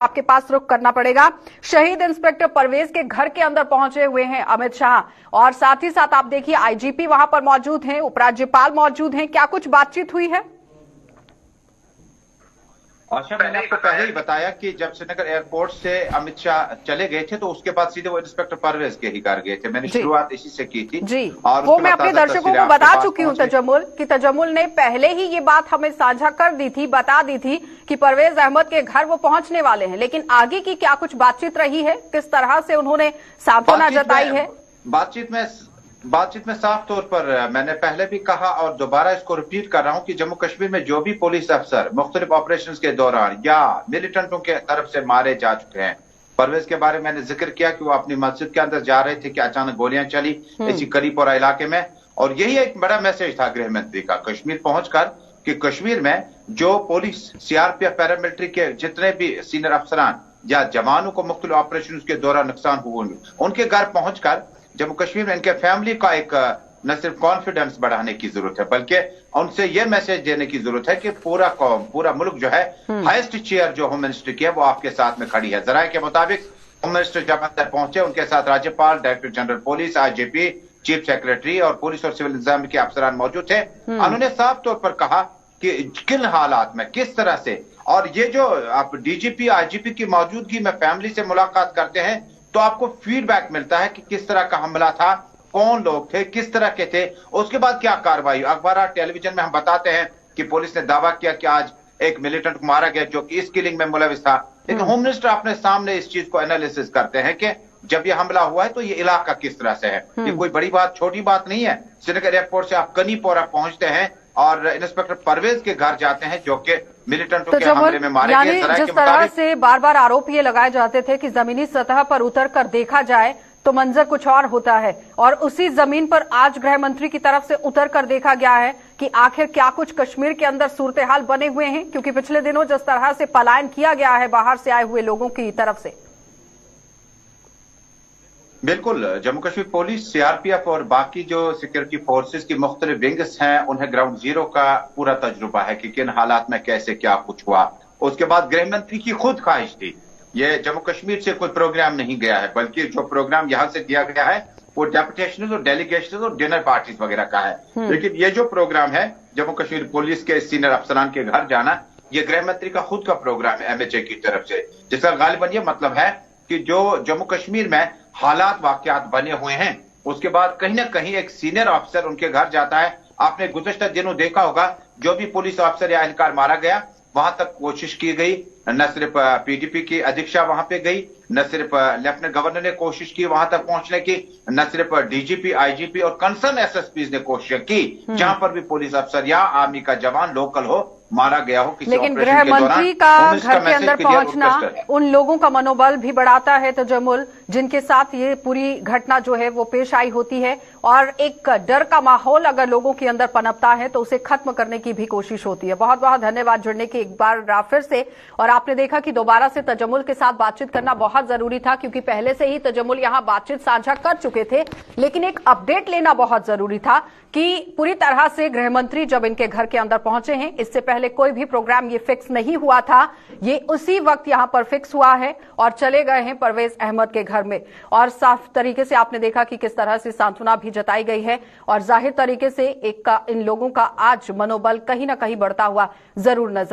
आपके पास रुख करना पड़ेगा। शहीद इंस्पेक्टर परवेज के घर के अंदर पहुंचे हुए हैं अमित शाह और साथ ही साथ आप देखिए आईजीपी वहां पर मौजूद हैं, उपराज्यपाल मौजूद हैं। क्या कुछ बातचीत हुई है? आशा, मैंने आपको पहले ही बताया कि जब श्रीनगर एयरपोर्ट से अमित शाह चले गए थे तो उसके बाद सीधे वो इंस्पेक्टर परवेज के ही घर गए थे। मैंने शुरुआत इसी से की थी जी। और वो मैं अपने दर्शकों को बता चुकी हूँ तजम्मुल ने पहले ही ये बात हमें साझा कर दी थी, बता दी थी कि परवेज अहमद के घर वो पहुंचने वाले हैं, लेकिन आगे की क्या कुछ बातचीत रही है, किस तरह से उन्होंने सांत्वना जताई है? बातचीत में साफ तौर पर मैंने पहले भी कहा और दोबारा इसको रिपीट कर रहा हूं कि जम्मू कश्मीर में जो भी पुलिस अफसर मुख्तलिफ ऑपरेशंस के दौरान या मिलिटेंटों के तरफ से मारे जा चुके हैं, परवेज के बारे में मैंने जिक्र किया कि वो अपनी मस्जिद के अंदर जा रहे थे कि अचानक गोलियां चली इसी करीपोरा इलाके में। और यही एक बड़ा मैसेज था गृह मंत्री का कश्मीर पहुंचकर कि कश्मीर में जो पुलिस, सीआरपीएफ, पैरामिलिट्री के जितने भी सीनियर अफसरान या जवानों को मुख्तलिफ ऑपरेशन के दौरान नुकसान हुए उनके घर पहुंचकर जम्मू कश्मीर में इनके फैमिली का एक न सिर्फ कॉन्फिडेंस बढ़ाने की जरूरत है बल्कि उनसे यह मैसेज देने की जरूरत है कि पूरा कौम, पूरा मुल्क जो है हाईएस्ट चेयर जो होम मिनिस्टर की है वो आपके साथ में खड़ी है। जराये के मुताबिक होम मिनिस्टर जब अंदर पहुंचे उनके साथ राज्यपाल, director general police, IGP, chief secretary और पुलिस और सिविल इंतजाम के अफसरान मौजूद थे। उन्होंने साफ तौर पर कहा कि किन हालात में किस तरह से, और ये जो आप डीजीपी, आईजीपी की मौजूदगी में फैमिली से मुलाकात करते हैं तो आपको फीडबैक मिलता है कि किस तरह का हमला था, कौन लोग थे, किस तरह के थे, उसके बाद क्या कार्रवाई। अखबार, टेलीविजन में हम बताते हैं कि पुलिस ने दावा किया कि आज एक मिलिटेंट को मारा गया जो कि इस किलिंग में मुलविस था, लेकिन होम मिनिस्टर अपने सामने इस चीज को एनालिसिस करते हैं कि जब ये हमला हुआ है तो ये इलाका किस तरह से है। ये कोई बड़ी बात, छोटी बात नहीं है। श्रीनगर एयरपोर्ट से आप कनीपोरा पहुंचते हैं और इंस्पेक्टर परवेज के घर जाते हैं जो कि मिलिटेंटों के हमले में मारे गए। जिस तरह से बार बार आरोप ये लगाए जाते थे कि जमीनी सतह पर उतर कर देखा जाए तो मंजर कुछ और होता है, और उसी जमीन पर आज गृह मंत्री की तरफ से उतर कर देखा गया है कि आखिर क्या कुछ कश्मीर के अंदर सूरत हाल बने हुए हैं, क्योंकि पिछले दिनों जिस तरह से पलायन किया गया है बाहर से आए हुए लोगों की तरफ से। बिल्कुल, जम्मू कश्मीर पुलिस, सीआरपीएफ और बाकी जो सिक्योरिटी फोर्सेस की मुख्तलिफ विंग्स हैं उन्हें ग्राउंड जीरो का पूरा तजुर्बा है कि किन हालात में कैसे क्या कुछ हुआ। उसके बाद गृह मंत्री की खुद ख्वाहिश थी, ये जम्मू कश्मीर से कोई प्रोग्राम नहीं गया है बल्कि जो प्रोग्राम यहां से दिया गया है वो डेपुटेशन और डेलीगेशन और डिनर पार्टीज वगैरह का है। लेकिन ये जो प्रोग्राम है जम्मू कश्मीर पुलिस के सीनियर अफसरान के घर जाना, ये गृह मंत्री का खुद का प्रोग्राम है एमएचए की तरफ से, जिसका गालिबन ये मतलब है कि जो जम्मू कश्मीर में हालात वाकयात बने हुए हैं उसके बाद कहीं ना कहीं एक सीनियर ऑफिसर उनके घर जाता है। आपने गुज़श्ता दिनों देखा होगा जो भी पुलिस ऑफिसर या एहलकार मारा गया वहां तक कोशिश की गई, न सिर्फ पीडीपी की अध्यक्षा वहां पे गई, न सिर्फ लेफ्टिनेंट गवर्नर ने कोशिश की वहां तक पहुंचने की, न सिर्फ डीजीपी, आईजीपी और कंसर्न एसएसपी ने कोशिश की जहां पर भी पुलिस अफसर या आर्मी का जवान लोकल हो मारा गया हो किसी लेकिन गृह मंत्री का घर के अंदर पहुंचना उन लोगों का मनोबल भी बढ़ाता है तजम्मुल, जिनके साथ ये पूरी घटना जो है वो पेश आई होती है, और एक डर का माहौल अगर लोगों के अंदर पनपता है तो उसे खत्म करने की भी कोशिश होती है। बहुत बहुत धन्यवाद जुड़ने की एक बार फिर से। और आपने देखा कि दोबारा से तजम्मुल के साथ बातचीत करना बहुत जरूरी था, क्योंकि पहले से ही तजम्मुल यहां बातचीत साझा कर चुके थे, लेकिन एक अपडेट लेना बहुत जरूरी था कि पूरी तरह से गृह मंत्री जब इनके घर के अंदर पहुंचे हैं, इससे पहले कोई भी प्रोग्राम ये फिक्स नहीं हुआ था, ये उसी वक्त यहां पर फिक्स हुआ है और चले गए हैं परवेज अहमद के घर में। और साफ तरीके से आपने देखा कि किस तरह से सांत्वना भी जताई गई है और जाहिर तरीके से इन लोगों का आज मनोबल कहीं ना कहीं बढ़ता हुआ जरूर नजर